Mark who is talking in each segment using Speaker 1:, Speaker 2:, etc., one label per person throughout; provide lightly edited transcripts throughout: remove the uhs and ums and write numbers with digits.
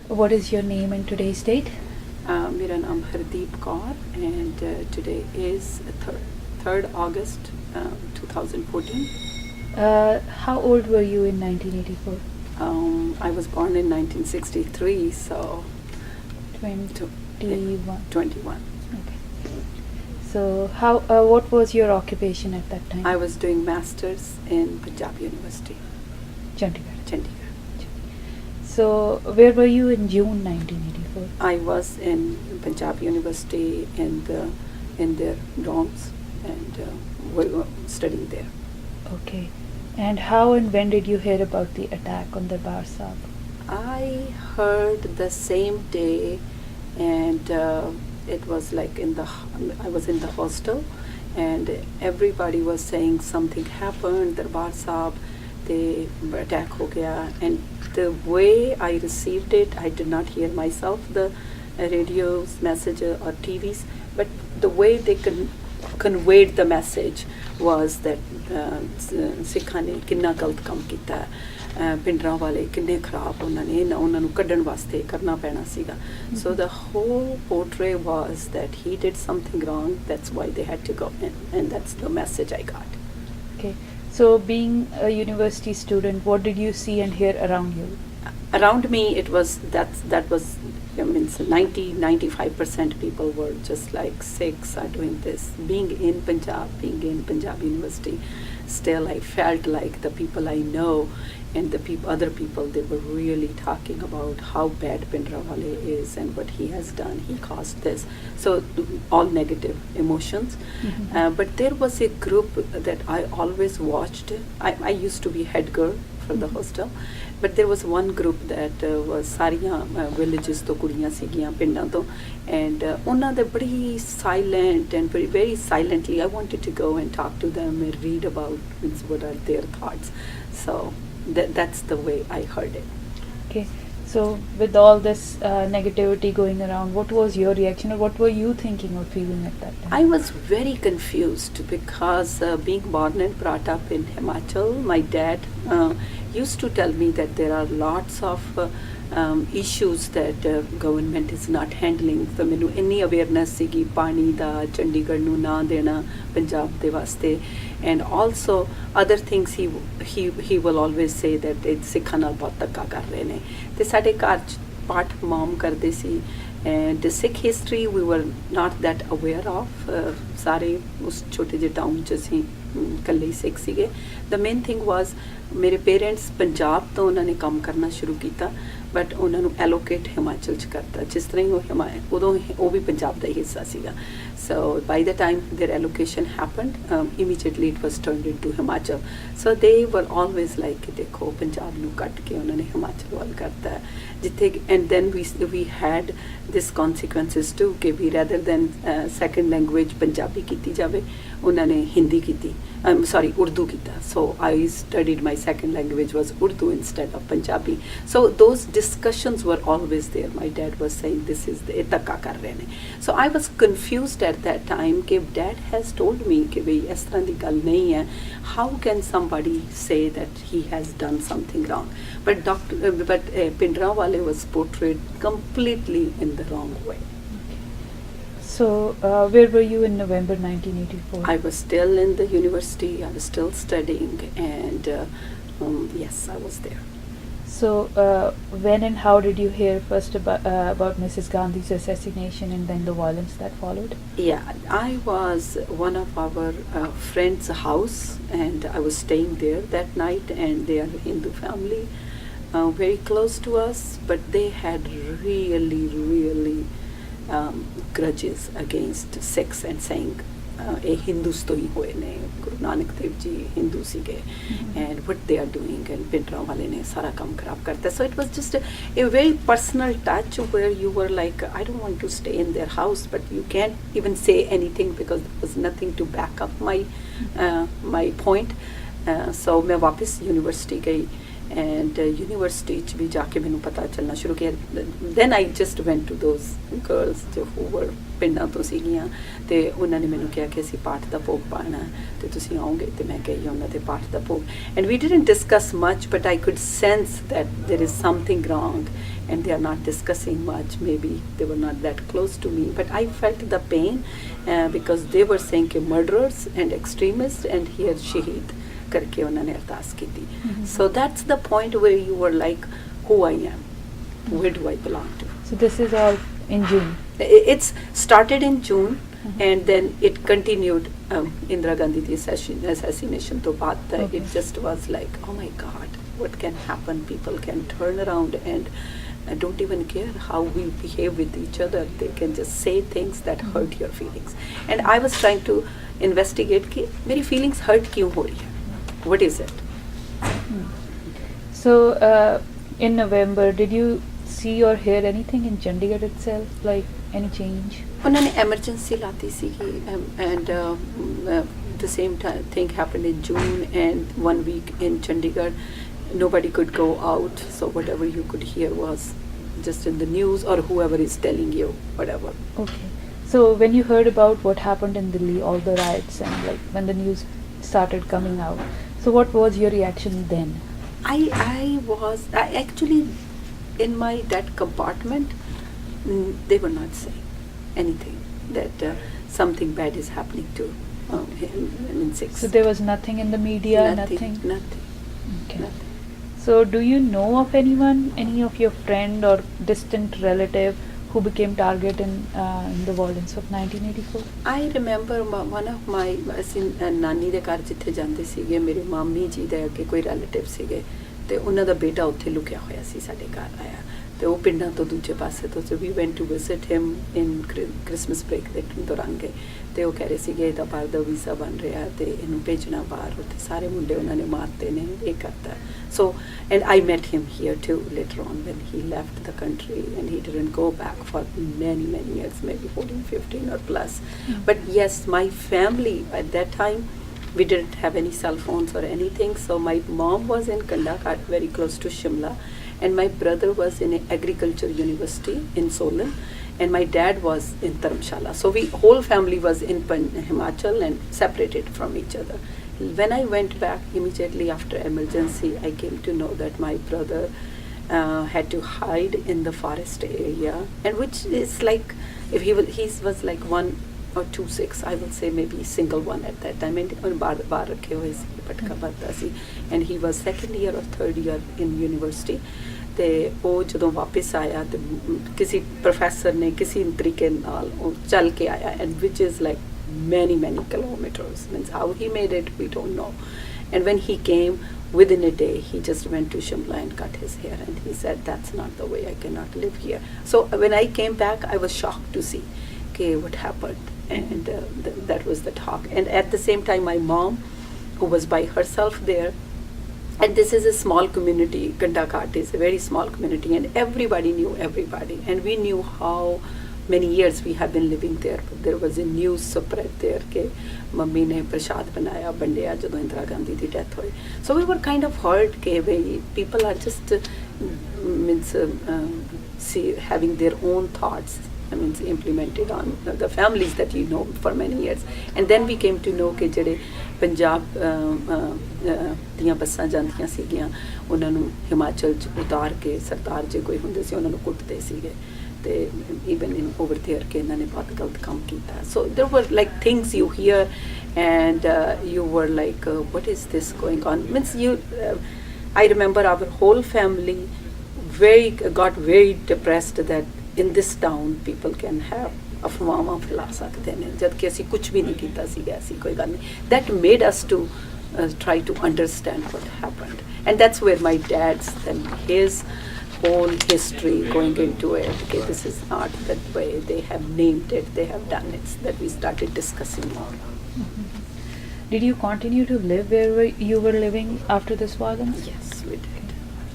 Speaker 1: What is your name and today's date?
Speaker 2: मेरा नाम Hardeep Kaur and today is 3rd August 2014.
Speaker 1: How old were you in 1984?
Speaker 2: I was born in 1963, so
Speaker 1: 21.
Speaker 2: 21.
Speaker 1: Okay. So, what was your occupation at that time?
Speaker 2: I was doing masters in Punjab University,
Speaker 1: Chandigarh.
Speaker 2: Chandigarh.
Speaker 1: So, where were you in June 1984?
Speaker 2: I was in Punjab University in their dorms and we were studying there.
Speaker 1: Okay. And how and when did you hear about the attack on the Bar Sahib?
Speaker 2: I heard the same day, and it was like I was in the hostel, and everybody was saying something happened, Darbar Sahib, the attack ho gaya. And the way I received it, I did not hear myself the radios, messages or TVs, but the way they conveyed the message was that ਸਿੱਖਾਂ ਨੇ ਕਿੰਨਾ ਗਲਤ ਕੰਮ ਕੀਤਾ, ਪਿੰਡਰਾਂ ਵਾਲੇ ਕਿੰਨੇ ਖਰਾਬ ਉਹਨਾਂ ਨੂੰ ਕੱਢਣ ਵਾਸਤੇ ਕਰਨਾ ਪੈਣਾ ਸੀਗਾ. So the whole portrait was that he did something wrong, that's why they had to go in, and that's the message I got.
Speaker 1: Okay. So, being a university student, what did you see and hear around you?
Speaker 2: Around me, it was that was, I mean, 95% people were just like Sikhs are doing this. Being in Punjab University, still I felt like the people I know and the other people, they were really talking about how bad Pindrawale is and what he has done. He caused this. So all negative emotions. But there was a group that I always watched. I used to be head girl for the hostel. But there was one group that was ਸਾਰੀਆਂ villages ਤੋਂ ਕੁੜੀਆਂ ਸੀਗੀਆਂ ਪਿੰਡਾਂ ਤੋਂ, and ਉਹਨਾਂ ਦੇ ਬੜੀ silent and very silently I wanted to go and talk to them and read about what are their thoughts. So that's the way I heard it.
Speaker 1: Okay. So, with all this negativity going around, what was your reaction, or what were you thinking or feeling at that time?
Speaker 2: I was very confused because being born and brought up in Himachal, my dad used to tell me that there are lots of issues that government is not handling. So ਮੈਨੂੰ ਇੰਨੀ awareness ਸੀਗੀ ਪਾਣੀ ਦਾ, ਚੰਡੀਗੜ੍ਹ ਨੂੰ ਨਾ ਦੇਣਾ ਪੰਜਾਬ ਦੇ ਵਾਸਤੇ, and also other things he will always say that ਸਿੱਖਾਂ ਨਾਲ ਬਹੁਤ ਧੱਕਾ ਕਰ ਰਹੇ ਨੇ. ਤੇ ਸਾਡੇ ਘਰ 'ਚ ਪਾਠ ਮਮ ਕਰਦੇ ਸੀ, and Sikh history we were not that aware of. ਸਾਰੇ ਉਸ ਛੋਟੇ ਜਿਹੇ ਟਾਊਨ 'ਚ ਅਸੀਂ ਇਕੱਲੇ ਸਿੱਖ ਸੀਗੇ. The main thing was ਮੇਰੇ ਪੇਰੈਂਟਸ ਪੰਜਾਬ ਤੋਂ ਉਹਨਾਂ ਨੇ ਕੰਮ ਕਰਨਾ ਸ਼ੁਰੂ ਕੀਤਾ, ਬਟ ਉਹਨਾਂ ਨੂੰ ਐਲੋਕੇਟ ਹਿਮਾਚਲ 'ਚ ਕਰਤਾ, ਜਿਸ ਤਰ੍ਹਾਂ ਹੀ ਉਹ ਉਦੋਂ ਉਹ ਵੀ ਪੰਜਾਬ ਦਾ ਹੀ ਹਿੱਸਾ ਸੀਗਾ. So by the time their allocation happened, immediately it was turned into Himachal. So they were always like, ਦੇਖੋ ਪੰਜਾਬ ਨੂੰ ਕੱਟ ਕੇ ਉਹਨਾਂ ਨੇ ਹਿਮਾਚਲ ਵੱਲ ਕਰਤਾ ਜਿੱਥੇ, and then we had this consequences too ਕਿ ਵੀ rather than second language Punjabi ਕੀਤੀ ਜਾਵੇ, ਉਹਨਾਂ ਨੇ ਹਿੰਦੀ ਕੀਤੀ, Urdu ਕੀਤਾ. So I studied, my second language was Urdu instead of Punjabi. So those discussions were always there. My dad was saying this is the ਧੱਕਾ ਕਰ ਰਹੇ ਨੇ. So I was confused at that time ਕਿ dad has told me ਕਿ ਵੀ ਇਸ ਤਰ੍ਹਾਂ ਦੀ ਗੱਲ ਨਹੀਂ ਹੈ. How can somebody say that he has done something wrong? But Pindrawale was portrayed completely in the wrong way.
Speaker 1: So, where were you in November 1984?
Speaker 2: I was still in the university, I was still studying, and yes, I was there.
Speaker 1: So, when and how did you hear first about Mrs. Gandhi's assassination and then the violence that followed?
Speaker 2: Yeah, I was one of our friends' house, and I was staying there that night, and they are a Hindu family, very close to us, but they had really grudges against Sikhs and saying ਇਹ Hindus ਤੋਂ ਹੀ ਹੋਏ ਨੇ, ਗੁਰੂ ਨਾਨਕ ਦੇਵ ਜੀ ਹਿੰਦੂ ਸੀਗੇ, and what they are doing, and ਪਿੰਡਰਾਂ ਵਾਲੇ ਨੇ ਸਾਰਾ ਕੰਮ ਖਰਾਬ ਕਰਤਾ. So it was just a very personal touch where you were like, I don't want to stay in their house, but you can't even say anything because there was nothing to back up my point. So मैं वापस university गई, and university 'ਚ ਵੀ ਜਾ ਕੇ ਮੈਨੂੰ ਪਤਾ ਚੱਲਣਾ ਸ਼ੁਰੂ ਕੀਤਾ. Then I just went to those girls ਜੋ ਹੂ ਵਰ ਪਿੰਡਾਂ ਤੋਂ ਸੀਗੀਆਂ, ਅਤੇ ਉਹਨਾਂ ਨੇ ਮੈਨੂੰ ਕਿਹਾ ਕਿ ਅਸੀਂ ਪਾਠ ਦਾ ਭੋਗ ਪਾਉਣਾ ਅਤੇ ਤੁਸੀਂ ਆਓਗੇ, ਅਤੇ ਮੈਂ ਗਈ ਉਹਨਾਂ ਦੇ ਪਾਠ ਦਾ ਭੋਗ. And we didn't discuss much, but I could sense that there is something wrong, and they are not discussing much. Maybe they were not that close to me, but I felt the pain because they were saying कि murderers and extremists, and here shaheed करके उन्होंने अरदास की थी. So that's the point where you were like, who I am, where do I belong to.
Speaker 1: So this is all in June.
Speaker 2: It's started in June, and then it continued. Indira Gandhi the assassination to baad it just was like, oh my God, what can happen? People can turn around and don't even care how we behave with each other. They can just say things that hurt your feelings. And I was trying to investigate कि मेरी feelings hurt क्यों हो रही है? What is it?
Speaker 1: So in November, did you see or hear anything in Chandigarh itself, like any change?
Speaker 2: उन्होंने emergency लाती सीगी, and the same thing happened in June, and 1 week in Chandigarh. Nobody could go out, so whatever you could hear was just in the news or whoever is telling you, whatever.
Speaker 1: Okay. So when you heard about what happened in Delhi, all the riots, and like when the news started coming out, so what was your reaction then?
Speaker 2: I actually, in my that compartment, they were not saying anything that something bad is happening to him in 6.
Speaker 1: So there was nothing in the media, nothing?
Speaker 2: Nothing.
Speaker 1: Okay.
Speaker 2: Nothing.
Speaker 1: So do you know of anyone, any of your friend or distant relative who became target in the violence of 1984?
Speaker 2: I remember one of my, ਅਸੀਂ ਨਾਨੀ ਦੇ ਘਰ ਜਿੱਥੇ ਜਾਂਦੇ ਸੀਗੇ, ਮੇਰੇ ਮਾਮੀ ਜੀ ਦੇ ਅੱਗੇ ਕੋਈ ਰਿਲੇਟਿਵ ਸੀਗੇ, ਤੇ ਉਹਨਾਂ ਦਾ ਬੇਟਾ ਉੱਥੇ ਲੁਕਿਆ ਹੋਇਆ ਸੀ, ਸਾਡੇ ਘਰ ਆਇਆ, ਤੇ ਉਹ ਪਿੰਡਾਂ ਤੋਂ ਦੂਜੇ ਪਾਸੇ ਤੋਂ, we went to visit him in Christmas break ਦੇ ਦੌਰਾਨ ਗਏ, ਤੇ ਉਹ ਕਹਿ ਰਹੇ ਸੀਗੇ ਇਹਦਾ ਬਾਹਰ ਦਾ ਵੀਜ਼ਾ ਬਣ ਰਿਹਾ ਤੇ ਇਹਨੂੰ ਭੇਜਣਾ ਬਾਹਰ, ਉੱਥੇ ਸਾਰੇ ਮੁੰਡੇ ਉਹਨਾਂ ਨੇ ਮਾਰਤੇ ਨੇ, ਇਹ ਕਰਤਾ. So, and I met him here too later on when he left the country, and he didn't go back for many years, maybe 14, 15 or plus. But yes, my family at that time, we didn't have any cell phones or anything, so my mom was in Kandahar, very close to Shimla, and my brother was in agriculture university in Solan, and my dad was in Dharamshala. So we whole family was in Himachal and separated from each other. When I went back immediately after emergency, I came to know that my brother had to hide in the forest area, and which is like, if he was like 1 or 2 6, I will say maybe single one at that time, and baar rakhe hoye si patka barta si, and he was 2nd year or 3rd year in university. ਤੇ ਉਹ ਜਦੋਂ ਵਾਪਸ ਆਇਆ ਤੇ ਕਿਸੇ professor ਨੇ ਕਿਸੇ ਤਰੀਕੇ ਨਾਲ ਉਹ ਚੱਲ ਕੇ ਆਇਆ, and which is like many kilometers. Means how he made it, we don't know. And when he came, within a day he just went to Shimla and cut his hair, and he said that's not the way, I cannot live here. So when I came back, I was shocked to see okay what happened, and that was the talk. And at the same time, my mom, who was by herself there, and this is a small community, Gandakhat is a very small community, and everybody knew everybody, and we knew how many years we have been living there. But there was a news spread there ke mummy ne prasad banaya bandiya jadon Indira Gandhi di death hoyi. So we were kind of hurt ke people are just having their own thoughts, implemented on the families that you know for many years. And then we came to know ke jehde Punjab ਦੀਆਂ ਬੱਸਾਂ ਜਾਂਦੀਆਂ ਸੀਗੀਆਂ, ਉਹਨਾਂ ਨੂੰ ਹਿਮਾਚਲ 'ਚ ਉਤਾਰ ਕੇ ਸਰਦਾਰ ਜੇ ਕੋਈ ਹੁੰਦੇ ਸੀ ਉਹਨਾਂ ਨੂੰ ਕੁੱਟਦੇ ਸੀਗੇ, ਤੇ even in over there ਕਿ ਇਹਨਾਂ ਨੇ ਬਹੁਤ ਗਲਤ ਕੰਮ ਕੀਤਾ. So there were like things you hear, and you were like what is this going on? Means I remember our whole family got very depressed that in this town people can have ਅਫਵਾਹਾਂ ਫੈਲਾ ਸਕਦੇ ਨੇ, ਜਦ ਕਿ ਅਸੀਂ ਕੁਝ ਵੀ ਨਹੀਂ ਕੀਤਾ ਸੀਗਾ, ਐਸੀ ਕੋਈ ਗੱਲ ਨਹੀਂ. That made us to try to understand what happened, and that's where my dad's and his whole history going into it. Okay, this is not that way they have named it, they have done it. That we started discussing more.
Speaker 1: Did you continue to live where you were living after this violence?
Speaker 2: Yes, we did.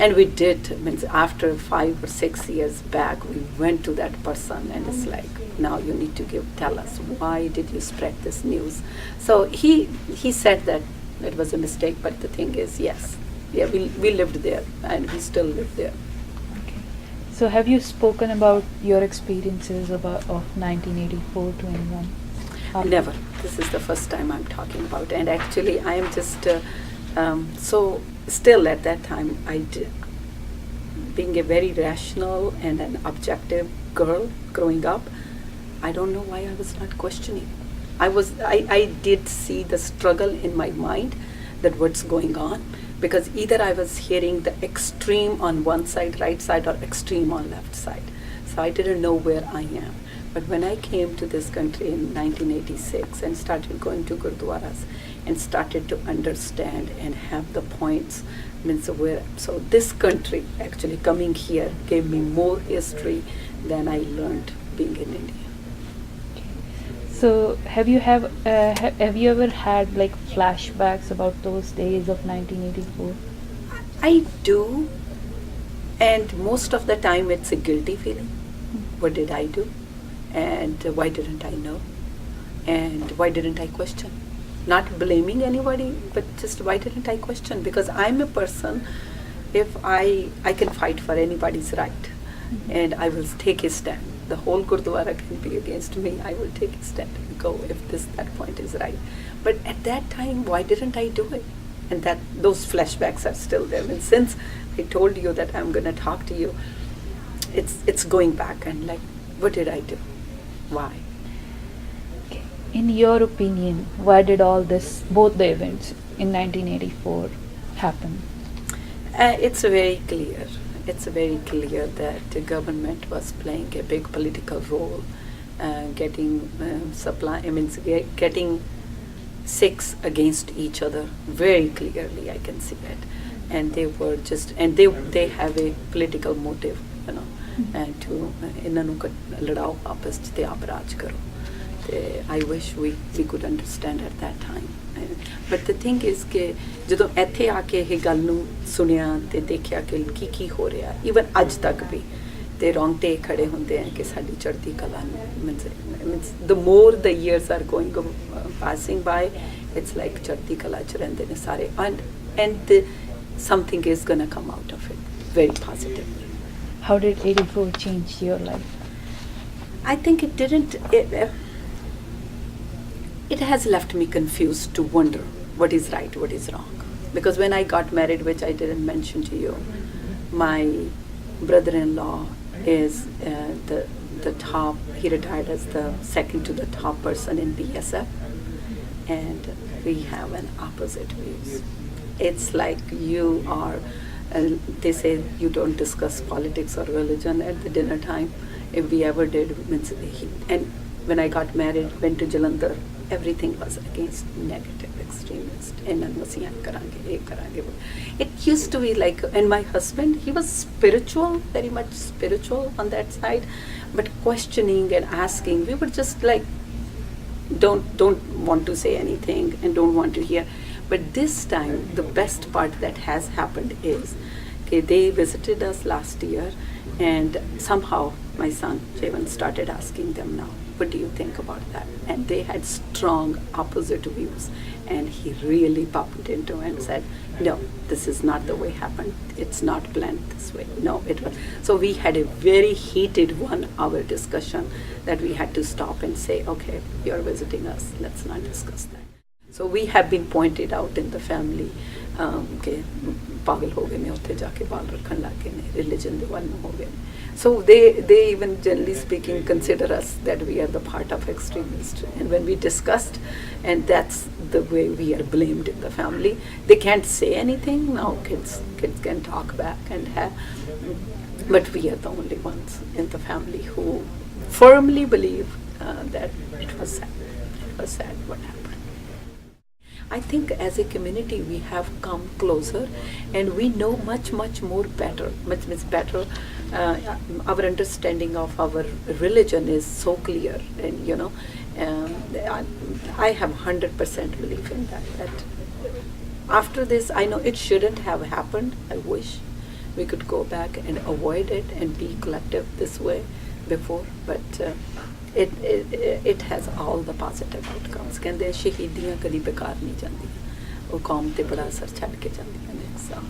Speaker 2: And we did. Means after 5 or 6 years back, we went to that person, and it's like, now you need to tell us, why did you spread this news? So he said that it was a mistake, but the thing is, yes, yeah, we lived there, and we still live there.
Speaker 1: Okay. So have you spoken about your experiences of 1984 to anyone?
Speaker 2: Never. This is the first time I'm talking about, and actually, I am just so still at that time. Being a very rational and an objective girl growing up, I don't know why I was not questioning. I did see the struggle in my mind that what's going on, because either I was hearing the extreme on one side, right side, or extreme on left side. So I didn't know where I am. But when I came to this country in 1986 and started going to gurdwaras and started to understand and have the points, means where, so this country actually coming here gave me more history than I learned being in India.
Speaker 1: So have you ever had like flashbacks about those days of 1984?
Speaker 2: I do, and most of the time it's a guilty feeling. What did I do? And why didn't I know? And why didn't I question? Not blaming anybody, but just why didn't I question? Because I'm a person, if I can fight for anybody's right, and I will take a stand. The whole Gurdwara can be against me. I will take a stand and go if that point is right. But at that time, why didn't I do it? And that those flashbacks are still there. And since I told you that I'm going to talk to you, it's going back and like, what did I do? Why?
Speaker 1: Okay. In your opinion, why did all this, both the events in 1984, happen?
Speaker 2: It's very clear. It's very clear that the government was playing a big political role, getting getting Sikhs against each other. Very clearly, I can see it, and they were just, and they have a political motive, you know, and to ਇਹਨਾਂ ਨੂੰ ਲੜਾਓ ਆਪਸ ਚ ਤੇ ਆਪ ਰਾਜ ਕਰੋ. I wish we could understand at that time. But the thing is ਕਿ ਜਦੋਂ ਇੱਥੇ ਆ ਕੇ ਇਹ ਗੱਲ ਨੂੰ ਸੁਣਿਆ ਤੇ ਦੇਖਿਆ ਕਿ ਕੀ ਹੋ ਰਿਹਾ, even ਅੱਜ ਤੱਕ ਵੀ ਤੇ ਰੌਂਗਟੇ ਖੜੇ ਹੁੰਦੇ ਆ ਕਿ ਸਾਡੀ ਚੜ੍ਹਦੀ ਕਲਾ ਨੂੰ means the more the years are passing by, it's like ਚੜ੍ਹਦੀ ਕਲਾ ਚ ਰਹਿੰਦੇ ਨੇ ਸਾਰੇ, and something is gonna come out of it very positively.
Speaker 1: How did 84 change your life?
Speaker 2: I think it didn't. It has left me confused to wonder what is right, what is wrong. Because when I got married, which I didn't mention to you, my brother-in-law is the top. He retired as the second to the top person in BSF, and we have an opposite views. It's like you are. They say you don't discuss politics or religion at the dinner time. If we ever did, and when I got married, went to Jalandhar, everything was against negative extremist. It used to be like, and my husband, he was spiritual, very much spiritual on that side, but questioning and asking, we were just like, don't want to say anything and don't want to hear. But this time, the best part that has happened is, they visited us last year, and somehow my son Jeevan started asking them now, what do you think about that? And they had strong opposite views, and he really popped into and said, no, this is not the way it happened. It's not planned this way. No, it was. So we had a very heated 1 hour discussion that we had to stop and say, okay, you're visiting us, let's not discuss that. So we have been pointed out in the family कि पागल हो गए ने उत्थे जाके बाल रखन लग गए ने, religion दे वाल हो गए. So they even generally speaking consider us that we are the part of extremists. And when we discussed, and that's the way we are blamed in the family. They can't say anything now. Kids can talk back and but we are the only ones in the family who firmly believe that it was sad. It was sad what happened. I think as a community we have come closer, and we know much more better, much better. Our understanding of our religion is so clear, and you know, I have 100% belief in that. After this, I know it shouldn't have happened. I wish we could go back and avoid it and be collective this way before, but it has all the positive outcomes. ਕਹਿੰਦੇ ਸ਼ਹੀਦੀਆਂ ਕਦੀ ਬੇਕਾਰ ਨਹੀਂ ਜਾਂਦੀਆਂ, ਉਹ ਕੌਮ ਤੇ ਬੜਾ ਅਸਰ ਛੱਡ ਕੇ ਜਾਂਦੀਆਂ ਨੇ. So